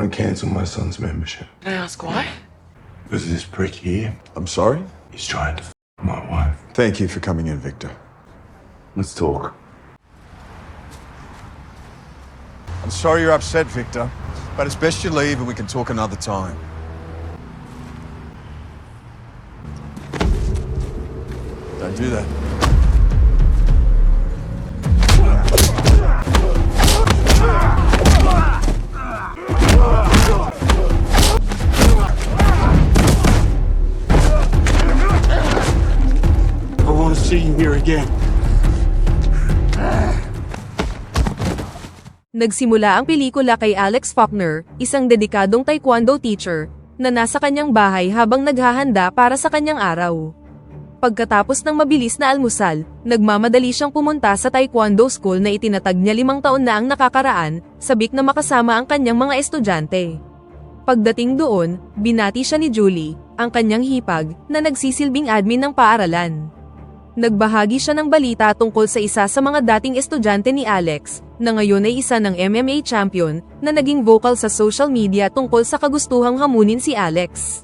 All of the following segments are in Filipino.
to cancel my son's membership. Can I ask why? Because this prick here, I'm sorry? he's trying to my wife. Thank you for coming in, Victor. Let's talk. I'm sorry you're upset, Victor, but it's best you leave and we can talk another time. Don't do that. I want to see you here again. Nagsimula ang pelikula kay Alex Faulkner, isang dedikadong taekwondo teacher, na nasa kanyang bahay habang naghahanda para sa kanyang araw. Pagkatapos ng mabilis na almusal, nagmamadali siyang pumunta sa taekwondo school na itinatag niya 5 taon na ang nakakaraan, sabik na makasama ang kanyang mga estudyante. Pagdating doon, binati siya ni Julie, ang kanyang hipag, na nagsisilbing admin ng paaralan. Nagbahagi siya ng balita tungkol sa isa sa mga dating estudyante ni Alex, na ngayon ay isa ng MMA champion, na naging vocal sa social media tungkol sa kagustuhang hamunin si Alex.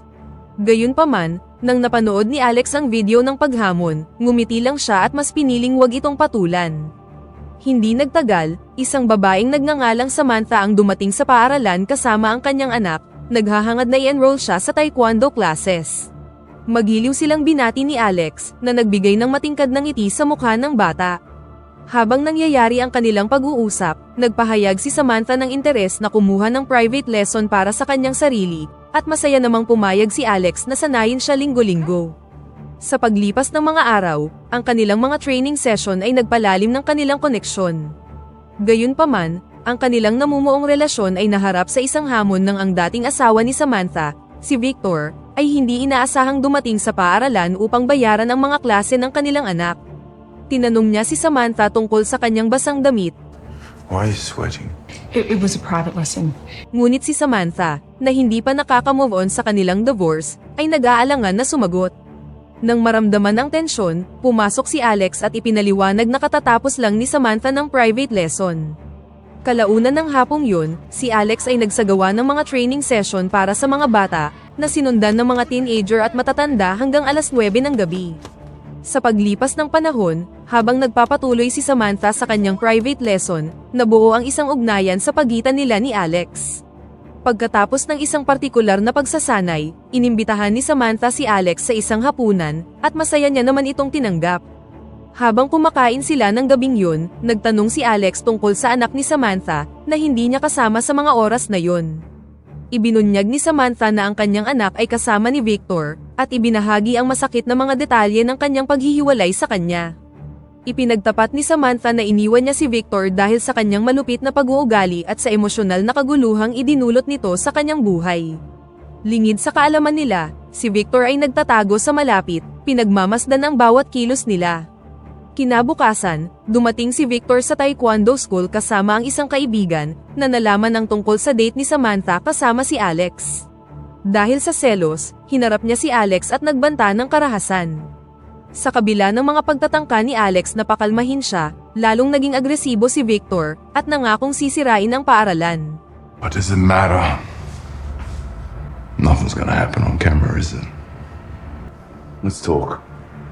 Gayunpaman, nang napanood ni Alex ang video ng paghamon, ngumiti lang siya at mas piniling wag itong patulan. Hindi nagtagal, isang babaeng nagngangalang Samantha ang dumating sa paaralan kasama ang kanyang anak, naghahangad na i-enroll siya sa taekwondo classes. Magiliw silang binati ni Alex, na nagbigay ng matingkad na ngiti sa mukha ng bata. Habang nangyayari ang kanilang pag-uusap, nagpahayag si Samantha ng interes na kumuha ng private lesson para sa kanyang sarili, at masaya namang pumayag si Alex na sanayin siya linggo-linggo. Sa paglipas ng mga araw, ang kanilang mga training session ay nagpalalim ng kanilang koneksyon. Gayunpaman, ang kanilang namumuong relasyon ay naharap sa isang hamon ng ang dating asawa ni Samantha, si Victor, ay hindi inaasahang dumating sa paaralan upang bayaran ang mga klase ng kanilang anak. Tinanong niya si Samantha tungkol sa kanyang basang damit. Why are you sweating? It was a private lesson. Ngunit si Samantha, na hindi pa nakaka-move on sa kanilang divorce, ay nag-aalangan na sumagot. Nang maramdaman ang tensyon, pumasok si Alex at ipinaliwanag na katatapos lang ni Samantha ng private lesson. Kalaunan ng hapong yun, si Alex ay nagsagawa ng mga training session para sa mga bata, na sinundan ng mga teenager at matatanda hanggang alas 9 ng gabi. Sa paglipas ng panahon, habang nagpapatuloy si Samantha sa kanyang private lesson, nabuo ang isang ugnayan sa pagitan nila ni Alex. Pagkatapos ng isang partikular na pagsasanay, inimbitahan ni Samantha si Alex sa isang hapunan, at masaya niya naman itong tinanggap. Habang kumakain sila ng gabing yun, nagtanong si Alex tungkol sa anak ni Samantha, na hindi niya kasama sa mga oras na yun. Ibinunyag ni Samantha na ang kanyang anak ay kasama ni Victor, at ibinahagi ang masakit na mga detalye ng kanyang paghihiwalay sa kanya. Ipinagtapat ni Samantha na iniwan niya si Victor dahil sa kanyang malupit na pag-uugali at sa emosyonal na kaguluhang idinulot nito sa kanyang buhay. Lingid sa kaalaman nila, si Victor ay nagtatago sa malapit, pinagmamasdan ang bawat kilos nila. Kinabukasan, dumating si Victor sa taekwondo school kasama ang isang kaibigan, na nalaman ang tungkol sa date ni Samantha kasama si Alex. Dahil sa selos, hinarap niya si Alex at nagbanta ng karahasan. Sa kabila ng mga pagtatangka ni Alex na pakalmahin siya, lalong naging agresibo si Victor, at nangakong sisirain ang paaralan. What does it matter? Nothing's gonna happen on camera, is it? Let's talk.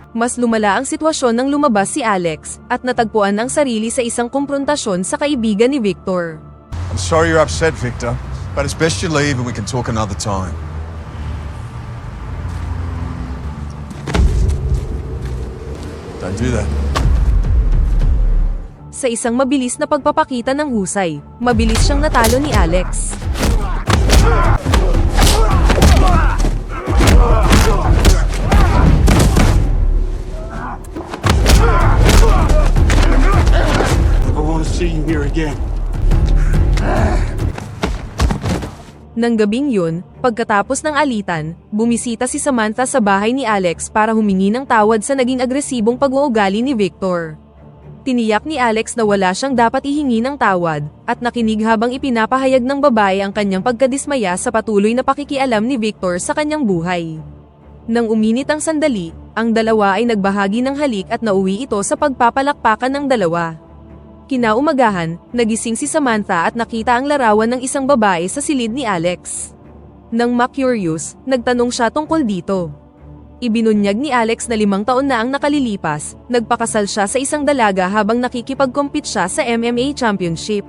Mas lumala ang sitwasyon nang lumabas si Alex, at natagpuan ang sarili sa isang komprontasyon sa kaibigan ni Victor. I'm sorry you're upset, Victor, but it's best you leave and we can talk another time. Don't do that. Sa isang mabilis na pagpapakita ng husay, mabilis siyang natalo ni Alex. I want to see you here again. Nang gabing yun, pagkatapos ng alitan, bumisita si Samantha sa bahay ni Alex para humingi ng tawad sa naging agresibong pag-uugali ni Victor. Tiniyak ni Alex na wala siyang dapat ihingi ng tawad, at nakinig habang ipinapahayag ng babae ang kanyang pagkadismaya sa patuloy na pakikialam ni Victor sa kanyang buhay. Nang uminit ang sandali, ang dalawa ay nagbahagi ng halik at nauwi ito sa pagpapalakpakan ng dalawa. Kinaumagahan, nagising si Samantha at nakita ang larawan ng isang babae sa silid ni Alex. Nang ma-curious, nagtanong siya tungkol dito. Ibinunyag ni Alex na 5 taon na ang nakalilipas, nagpakasal siya sa isang dalaga habang nakikipag-compete siya sa MMA Championship.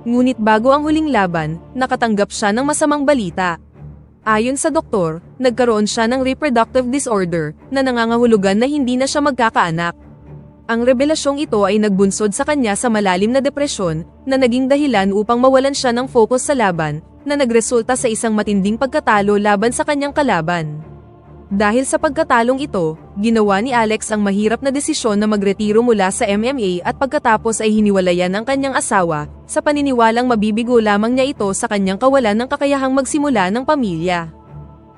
Ngunit bago ang huling laban, nakatanggap siya ng masamang balita. Ayon sa doktor, nagkaroon siya ng reproductive disorder na nangangahulugan na hindi na siya magkakaanak. Ang revelasyong ito ay nagbunsod sa kanya sa malalim na depresyon na naging dahilan upang mawalan siya ng focus sa laban na nagresulta sa isang matinding pagkatalo laban sa kanyang kalaban. Dahil sa pagkatalong ito, ginawa ni Alex ang mahirap na desisyon na magretiro mula sa MMA at pagkatapos ay hiniwalayan ang kanyang asawa, sa paniniwalang mabibigo lamang niya ito sa kanyang kawalan ng kakayahang magsimula ng pamilya.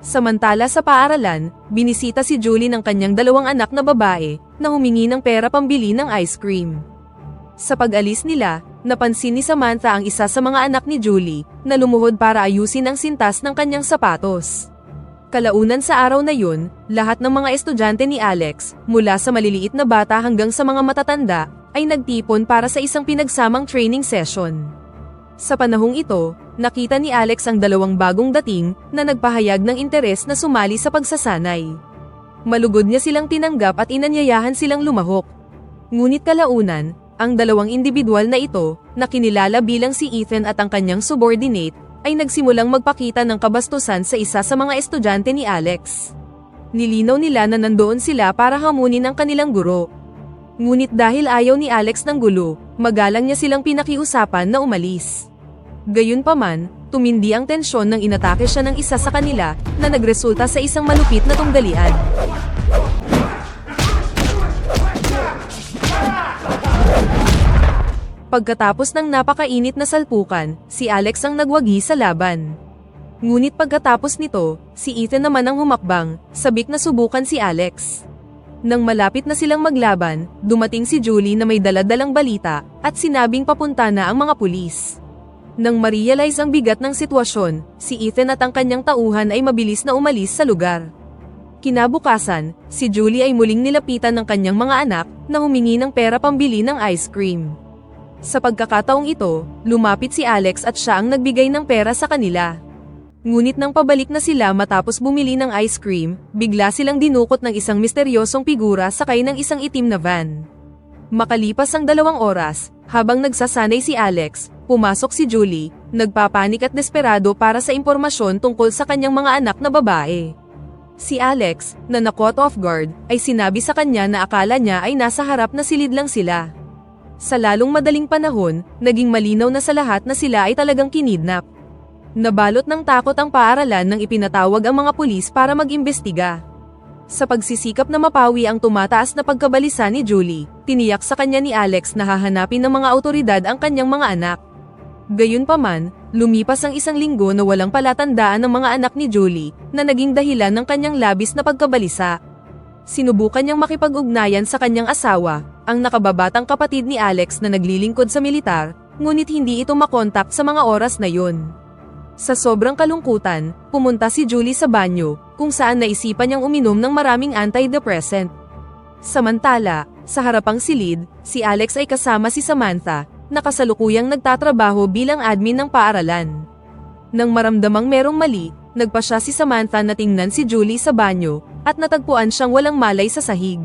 Samantala sa paaralan, binisita si Julie ng kanyang 2 anak na babae, na humingi ng pera pambili ng ice cream. Sa pag-alis nila, napansin ni Samantha ang isa sa mga anak ni Julie, na lumuhod para ayusin ang sintas ng kanyang sapatos. Kalaunan sa araw na yun, lahat ng mga estudyante ni Alex, mula sa maliliit na bata hanggang sa mga matatanda, ay nagtipon para sa isang pinagsamang training session. Sa panahong ito, nakita ni Alex ang 2 bagong dating na nagpahayag ng interes na sumali sa pagsasanay. Malugod niya silang tinanggap at inanyayahan silang lumahok. Ngunit kalaunan, ang 2 individual na ito, na kinilala bilang si Ethan at ang kanyang subordinate, ay nagsimulang magpakita ng kabastusan sa isa sa mga estudyante ni Alex. Nilinaw nila na nandoon sila para hamunin ang kanilang guro. Ngunit dahil ayaw ni Alex ng gulo, magalang niya silang pinakiusapan na umalis. Gayunpaman, tumindi ang tensyon nang inatake siya ng isa sa kanila na nagresulta sa isang malupit na tunggalian. Pagkatapos ng napakainit na salpukan, si Alex ang nagwagi sa laban. Ngunit pagkatapos nito, si Ethan naman ang humakbang, sabik na subukan si Alex. Nang malapit na silang maglaban, dumating si Julie na may dala-dalang balita, at sinabing papunta na ang mga pulis. Nang ma-realize ang bigat ng sitwasyon, si Ethan at ang kanyang tauhan ay mabilis na umalis sa lugar. Kinabukasan, si Julie ay muling nilapitan ng kanyang mga anak, na humingi ng pera pambili ng ice cream. Sa pagkakataong ito, lumapit si Alex at siya ang nagbigay ng pera sa kanila. Ngunit nang pabalik na sila matapos bumili ng ice cream, bigla silang dinukot ng isang misteryosong figura sakay ng isang itim na van. Makalipas ang 2 oras, habang nagsasanay si Alex, pumasok si Julie, nagpapanik at desperado para sa impormasyon tungkol sa kanyang mga anak na babae. Si Alex, na na-caught off guard, ay sinabi sa kanya na akala niya ay nasa harap na silid lang sila. Sa lalong madaling panahon, naging malinaw na sa lahat na sila ay talagang kinidnap. Nabalot ng takot ang paaralan nang ipinatawag ang mga pulis para mag-imbestiga. Sa pagsisikap na mapawi ang tumataas na pagkabalisa ni Julie, tiniyak sa kanya ni Alex na hahanapin ng mga awtoridad ang kanyang mga anak. Gayunpaman, lumipas ang 1 linggo na walang palatandaan ng mga anak ni Julie, na naging dahilan ng kanyang labis na pagkabalisa. Sinubukan niyang makipag-ugnayan sa kanyang asawa, ang nakababatang kapatid ni Alex na naglilingkod sa militar, ngunit hindi ito makontak sa mga oras na yun. Sa sobrang kalungkutan, pumunta si Julie sa banyo, kung saan naisipan niyang uminom ng maraming antidepressant. Samantala, sa harapang silid, si Alex ay kasama si Samantha, na kasalukuyang nagtatrabaho bilang admin ng paaralan. Nang maramdamang merong mali, nagpa siya si Samantha na tingnan si Julie sa banyo, at natagpuan siyang walang malay sa sahig.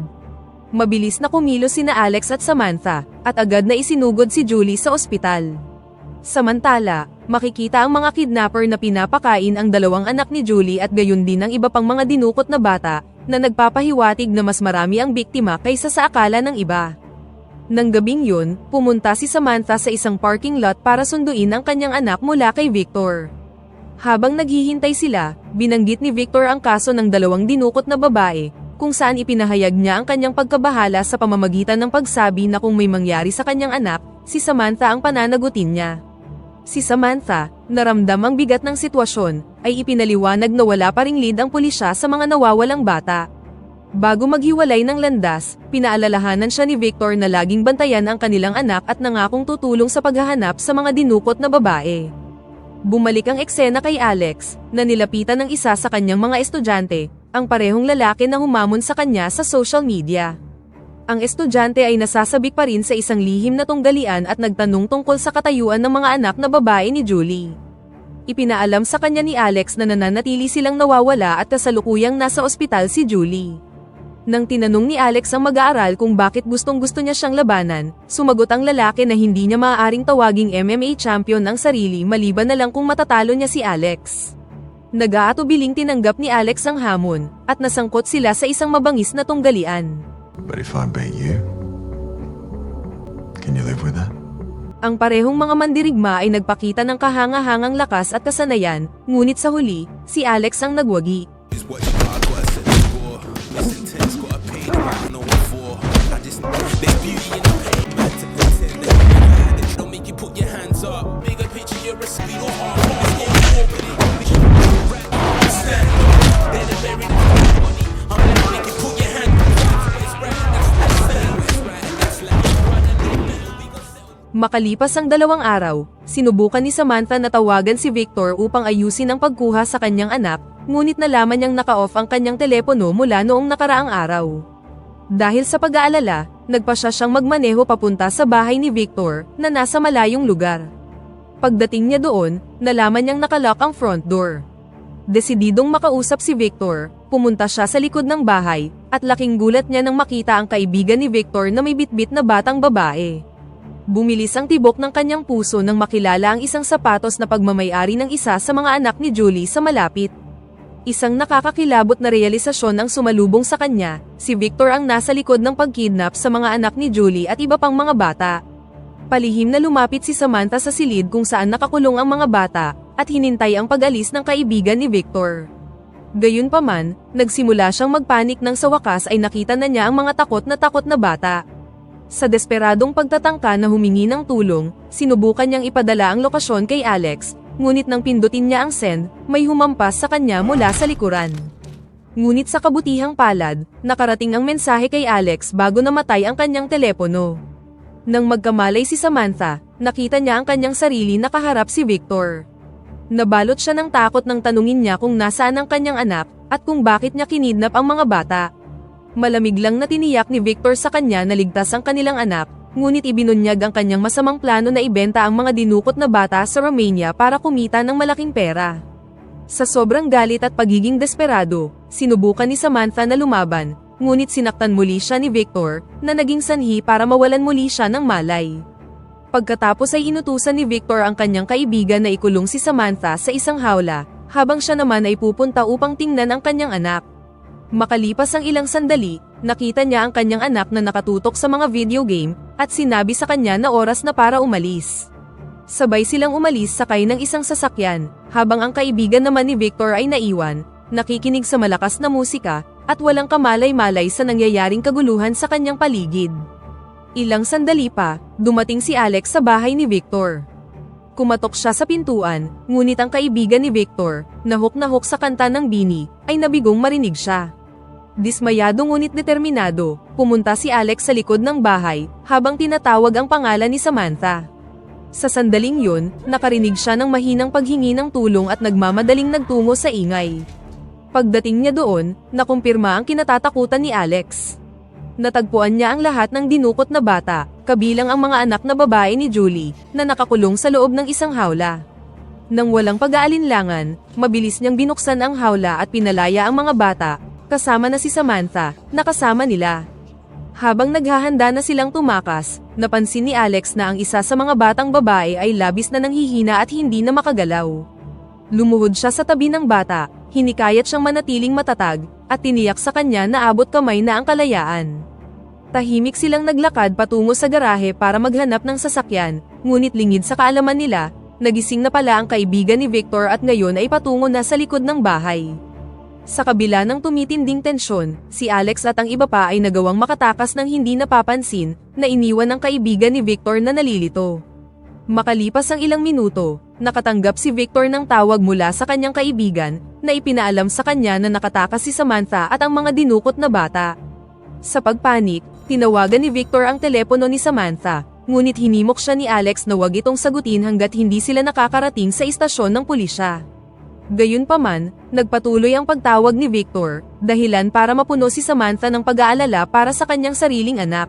Mabilis na kumilos sina Alex at Samantha, at agad na isinugod si Julie sa ospital. Samantala, makikita ang mga kidnapper na pinapakain ang 2 anak ni Julie at gayon din ang iba pang mga dinukot na bata, na nagpapahiwatig na mas marami ang biktima kaysa sa akala ng iba. Nang gabing yun, pumunta si Samantha sa isang parking lot para sunduin ang kanyang anak mula kay Victor. Habang naghihintay sila, binanggit ni Victor ang kaso ng 2 dinukot na babae, kung saan ipinahayag niya ang kanyang pagkabahala sa pamamagitan ng pagsabi na kung may mangyari sa kanyang anak, si Samantha ang pananagutin niya. Si Samantha, naramdam ang bigat ng sitwasyon, ay ipinaliwanag na wala pa ring lead ang pulisya sa mga nawawalang bata. Bago maghiwalay ng landas, pinaalalahanan siya ni Victor na laging bantayan ang kanilang anak at nangakong tutulong sa paghahanap sa mga dinukot na babae. Bumalik ang eksena kay Alex, na nilapitan ng isa sa kanyang mga estudyante, ang parehong lalaki na humamon sa kanya sa social media. Ang estudyante ay nasasabik pa rin sa isang lihim na tunggalian at nagtanong tungkol sa katayuan ng mga anak na babae ni Julie. Ipinaalam sa kanya ni Alex na nananatili silang nawawala at kasalukuyang nasa ospital si Julie. Nang tinanong ni Alex ang mag-aaral kung bakit gustong-gusto niya siyang labanan, sumagot ang lalaki na hindi niya maaaring tawaging MMA champion ang sarili maliban na lang kung matatalo niya si Alex. Nag-aatubiling tinanggap ni Alex ang hamon, at nasangkot sila sa isang mabangis na tunggalian. But if I beat you, can you live with that? Ang parehong mga mandirigma ay nagpakita ng kahanga-hangang lakas at kasanayan, ngunit sa huli, si Alex ang nagwagi. Makalipas ang 2 araw, sinubukan ni Samantha na tawagan si Victor upang ayusin ang pagkuha sa kanyang anak, ngunit nalaman niyang naka-off ang kanyang telepono mula noong nakaraang araw. Dahil sa pag-aalala, nagpasya siyang magmaneho papunta sa bahay ni Victor na nasa malayong lugar. Pagdating niya doon, nalaman niyang nakalock ang front door. Desididong makausap si Victor, pumunta siya sa likod ng bahay, at laking gulat niya nang makita ang kaibigan ni Victor na may bitbit na batang babae. Bumilis ang tibok ng kanyang puso nang makilala ang isang sapatos na pagmamayari ng isa sa mga anak ni Julie sa malapit. Isang nakakakilabot na realisasyon ang sumalubong sa kanya, si Victor ang nasa likod ng pagkidnap sa mga anak ni Julie at iba pang mga bata. Palihim na lumapit si Samantha sa silid kung saan nakakulong ang mga bata, at hinintay ang pag-alis ng kaibigan ni Victor. Gayunpaman, nagsimula siyang magpanik nang sa wakas ay nakita na niya ang mga takot na bata. Sa desperadong pagtatangka na humingi ng tulong, sinubukan niyang ipadala ang lokasyon kay Alex, ngunit nang pindutin niya ang send, may humampas sa kanya mula sa likuran. Ngunit sa kabutihang palad, nakarating ang mensahe kay Alex bago namatay ang kanyang telepono. Nang magkamalay si Samantha, nakita niya ang kanyang sarili nakaharap si Victor. Nabalot siya ng takot nang tanungin niya kung nasaan ang kanyang anak, at kung bakit niya kinidnap ang mga bata. Malamig lang na tiniyak ni Victor sa kanya na ligtas ang kanilang anak, ngunit ibinunyag ang kanyang masamang plano na ibenta ang mga dinukot na bata sa Romania para kumita ng malaking pera. Sa sobrang galit at pagiging desperado, sinubukan ni Samantha na lumaban, ngunit sinaktan muli siya ni Victor, na naging sanhi para mawalan muli siya ng malay. Pagkatapos ay inutusan ni Victor ang kanyang kaibigan na ikulong si Samantha sa isang hawla, habang siya naman ay pupunta upang tingnan ang kanyang anak. Makalipas ang ilang sandali, nakita niya ang kanyang anak na nakatutok sa mga video game, at sinabi sa kanya na oras na para umalis. Sabay silang umalis sakay ng isang sasakyan, habang ang kaibigan naman ni Victor ay naiwan, nakikinig sa malakas na musika, at walang kamalay-malay sa nangyayaring kaguluhan sa kanyang paligid. Ilang sandali pa, dumating si Alex sa bahay ni Victor. Kumatok siya sa pintuan, ngunit ang kaibigan ni Victor, na hook sa kanta ng Bini, ay nabigong marinig siya. Dismayado ngunit determinado, pumunta si Alex sa likod ng bahay, habang tinatawag ang pangalan ni Samantha. Sa sandaling yun, nakarinig siya ng mahinang paghingi ng tulong at nagmamadaling nagtungo sa ingay. Pagdating niya doon, nakumpirma ang kinatatakutan ni Alex. Natagpuan niya ang lahat ng dinukot na bata, kabilang ang mga anak na babae ni Julie, na nakakulong sa loob ng isang hawla. Nang walang pag-aalinlangan, mabilis niyang binuksan ang hawla at pinalaya ang mga bata, kasama na si Samantha, na kasama nila. Habang naghahanda na silang tumakas, napansin ni Alex na ang isa sa mga batang babae ay labis na nanghihina at hindi na makagalaw. Lumuhod siya sa tabi ng bata, hinikayat siyang manatiling matatag, at tiniyak sa kanya na abot kamay na ang kalayaan. Tahimik silang naglakad patungo sa garahe para maghanap ng sasakyan, ngunit lingid sa kaalaman nila, nagising na pala ang kaibigan ni Victor at ngayon ay patungo na sa likod ng bahay. Sa kabila ng tumitinding tensyon, si Alex at ang iba pa ay nagawang makatakas ng hindi napapansin, na iniwan ng kaibigan ni Victor na nalilito. Makalipas ang ilang minuto, nakatanggap si Victor ng tawag mula sa kanyang kaibigan, na ipinaalam sa kanya na nakatakas si Samantha at ang mga dinukot na bata. Sa pagpanik, tinawagan ni Victor ang telepono ni Samantha, ngunit hinimok siya ni Alex na wag itong sagutin hanggat hindi sila nakakarating sa istasyon ng pulisya. Gayunpaman, nagpatuloy ang pagtawag ni Victor, dahilan para mapuno si Samantha ng pag-aalala para sa kanyang sariling anak.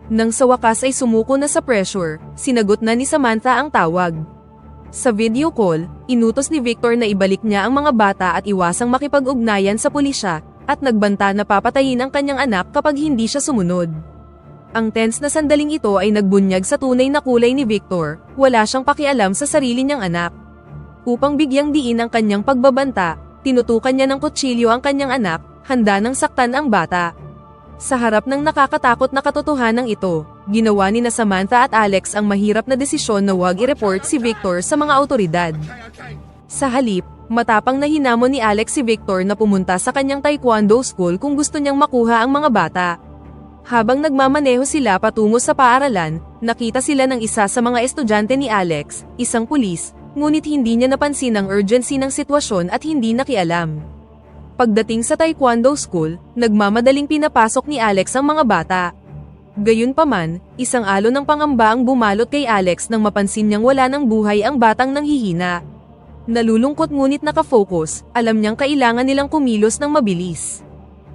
Nang sa wakas ay sumuko na sa pressure, sinagot na ni Samantha ang tawag. Sa video call, inutos ni Victor na ibalik niya ang mga bata at iwasang makipag-ugnayan sa pulisya, at nagbanta na papatayin ang kanyang anak kapag hindi siya sumunod. Ang tense na sandaling ito ay nagbunyag sa tunay na kulay ni Victor, wala siyang pakialam sa sarili niyang anak. Upang bigyang diin ang kanyang pagbabanta, tinutukan niya ng kutsilyo ang kanyang anak, handa nang saktan ang bata. Sa harap ng nakakatakot na katotohanan ito, ginawa ni na Samantha at Alex ang mahirap na desisyon na huwag i-report si Victor sa mga awtoridad. Sa halip, matapang na hinamon ni Alex si Victor na pumunta sa kanyang taekwondo school kung gusto niyang makuha ang mga bata. Habang nagmamaneho sila patungo sa paaralan, nakita sila ng isa sa mga estudyante ni Alex, isang pulis, ngunit hindi niya napansin ang urgency ng sitwasyon at hindi nakialam. Pagdating sa taekwondo school, nagmamadaling pinapasok ni Alex ang mga bata. Gayunpaman, isang alon ng pangamba ang bumalot kay Alex nang mapansin niyang wala ng buhay ang batang nanghihina. Nalulungkot ngunit nakafocus, alam niyang kailangan nilang kumilos ng mabilis.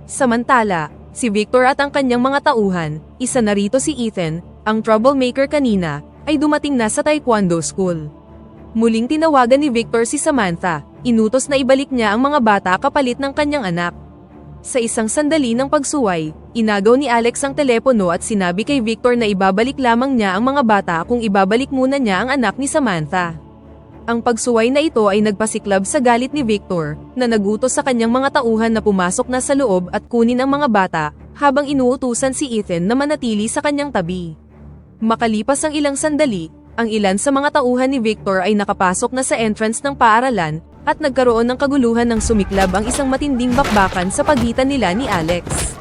Samantala, si Victor at ang kanyang mga tauhan, isa na rito si Ethan, ang troublemaker kanina, ay dumating na sa taekwondo school. Muling tinawagan ni Victor si Samantha, inutos na ibalik niya ang mga bata kapalit ng kanyang anak. Sa isang sandali ng pagsuway, inagaw ni Alex ang telepono at sinabi kay Victor na ibabalik lamang niya ang mga bata kung ibabalik muna niya ang anak ni Samantha. Ang pagsuway na ito ay nagpasiklab sa galit ni Victor, na nagutos sa kanyang mga tauhan na pumasok na sa loob at kunin ang mga bata, habang inuutusan si Ethan na manatili sa kanyang tabi. Makalipas ang ilang sandali, ang ilan sa mga tauhan ni Victor ay nakapasok na sa entrance ng paaralan, at nagkaroon ng kaguluhan nang sumiklab ang isang matinding bakbakan sa pagitan nila ni Alex.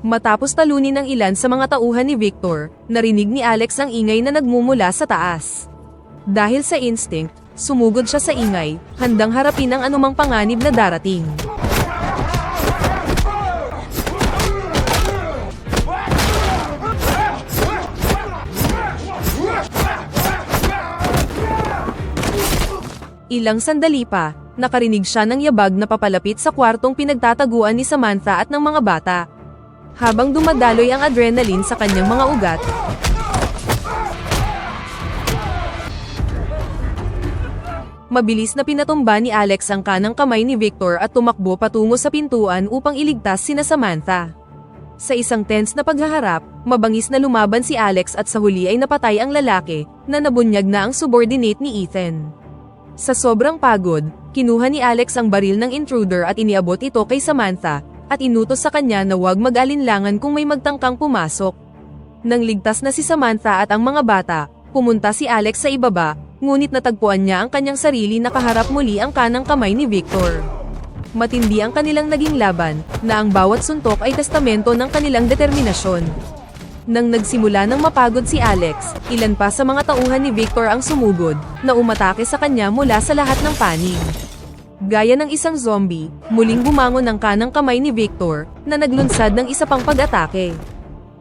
Matapos talunin ng ilan sa mga tauhan ni Victor, narinig ni Alex ang ingay na nagmumula sa taas. Dahil sa instinct, sumugod siya sa ingay, handang harapin ang anumang panganib na darating. Ilang sandali pa, nakarinig siya ng yabag na papalapit sa kwartong pinagtataguan ni Samantha at ng mga bata. Habang dumadaloy ang adrenaline sa kanyang mga ugat, mabilis na pinatumba ni Alex ang kanang kamay ni Victor at tumakbo patungo sa pintuan upang iligtas sina Samantha. Sa isang tense na paghaharap, mabangis na lumaban si Alex at sa huli ay napatay ang lalaki, na nabunyag na ang subordinate ni Ethan. Sa sobrang pagod, kinuha ni Alex ang baril ng intruder at iniabot ito kay Samantha, at inutos sa kanya na huwag mag-alinlangan kung may magtangkang pumasok. Nang ligtas na si Samantha at ang mga bata, pumunta si Alex sa ibaba, ngunit natagpuan niya ang kanyang sarili na kaharap muli ang kanang kamay ni Victor. Matindi ang kanilang naging laban, na ang bawat suntok ay testamento ng kanilang determinasyon. Nang nagsimula ng mapagod si Alex, ilan pa sa mga tauhan ni Victor ang sumugod, na umatake sa kanya mula sa lahat ng panig. Gaya ng isang zombie, muling bumangon ang kanang kamay ni Victor, na naglunsad ng isa pang pag-atake.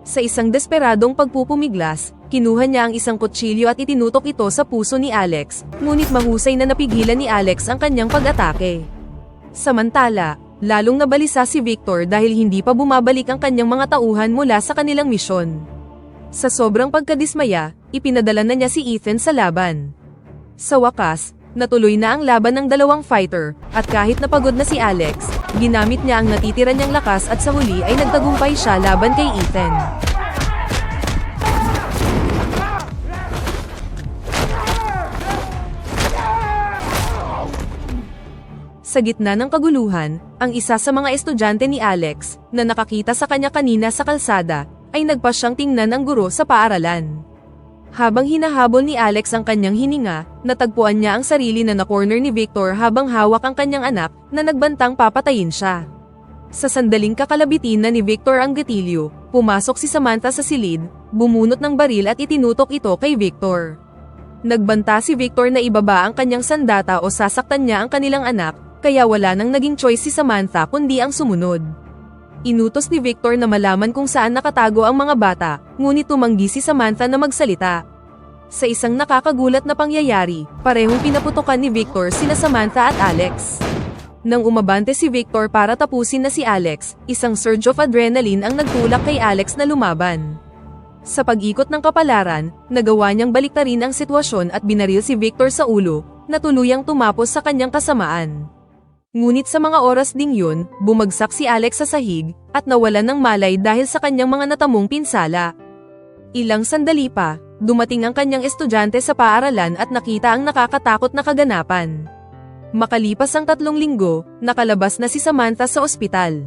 Sa isang desperadong pagpupumiglas, kinuha niya ang isang kutsilyo at itinutok ito sa puso ni Alex, ngunit mahusay na napigilan ni Alex ang kanyang pag-atake. Samantala, lalong nabalisa si Victor dahil hindi pa bumabalik ang kanyang mga tauhan mula sa kanilang misyon. Sa sobrang pagkadismaya, ipinadala na niya si Ethan sa laban. Sa wakas, natuloy na ang laban ng dalawang fighter, at kahit napagod na si Alex, ginamit niya ang natitira niyang lakas at sa huli ay nagtagumpay siya laban kay Ethan. Sa gitna ng kaguluhan, ang isa sa mga estudyante ni Alex, na nakakita sa kanya kanina sa kalsada, ay nagpa siyang tingnan ang guro sa paaralan. Habang hinahabol ni Alex ang kanyang hininga, natagpuan niya ang sarili na na-corner ni Victor habang hawak ang kanyang anak, na nagbantang papatayin siya. Sa sandaling kakalabitin na ni Victor ang gatilyo, pumasok si Samantha sa silid, bumunot ng baril at itinutok ito kay Victor. Nagbanta si Victor na ibaba ang kanyang sandata o sasaktan niya ang kanilang anak, kaya wala nang naging choice si Samantha kundi ang sumunod. Inutos ni Victor na malaman kung saan nakatago ang mga bata, ngunit tumanggi si Samantha na magsalita. Sa isang nakakagulat na pangyayari, parehong pinaputokan ni Victor sina Samantha at Alex. Nang umabante si Victor para tapusin na si Alex, isang surge of adrenaline ang nagtulak kay Alex na lumaban. Sa pag-ikot ng kapalaran, nagawa niyang baliktarin ang sitwasyon at binaril si Victor sa ulo, na tuluyang tumapos sa kanyang kasamaan. Ngunit sa mga oras ding yun, bumagsak si Alex sa sahig, at nawalan ng malay dahil sa kanyang mga natamong pinsala. Ilang sandali pa, dumating ang kanyang estudyante sa paaralan at nakita ang nakakatakot na kaganapan. Makalipas ang 3 linggo, nakalabas na si Samantha sa ospital.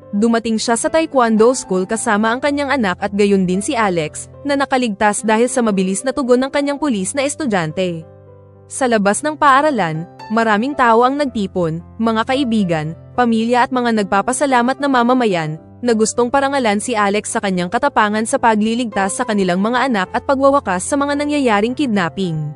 Dumating siya sa taekwondo school kasama ang kanyang anak at gayon din si Alex, na nakaligtas dahil sa mabilis na tugon ng kanyang pulis na estudyante. Sa labas ng paaralan, maraming tao ang nagtipon, mga kaibigan, pamilya at mga nagpapasalamat na mamamayan, na gustong parangalan si Alex sa kanyang katapangan sa pagliligtas sa kanilang mga anak at pagwawakas sa mga nangyayaring kidnapping.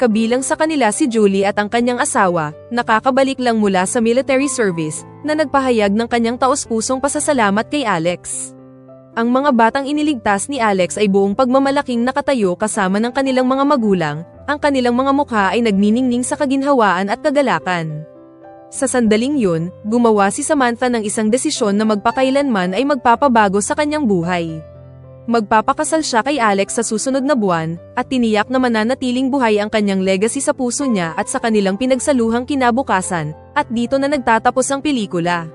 Kabilang sa kanila si Julie at ang kanyang asawa, nakakabalik lang mula sa military service, na nagpahayag ng kanyang taos-pusong pasasalamat kay Alex. Ang mga batang iniligtas ni Alex ay buong pagmamalaking nakatayo kasama ng kanilang mga magulang, ang kanilang mga mukha ay nagniningning sa kaginhawaan at kagalakan. Sa sandaling yun, gumawa si Samantha ng isang desisyon na magpakailanman ay magpapabago sa kanyang buhay. Magpapakasal siya kay Alex sa susunod na buwan, at tiniyak na mananatiling buhay ang kanyang legacy sa puso niya at sa kanilang pinagsaluhang kinabukasan, at dito na nagtatapos ang pelikula.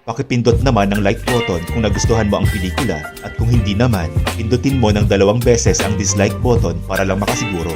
Pakipindot naman ng like button kung nagustuhan mo ang pelikula at kung hindi naman, pindutin mo ng 2 beses ang dislike button para lang makasiguro.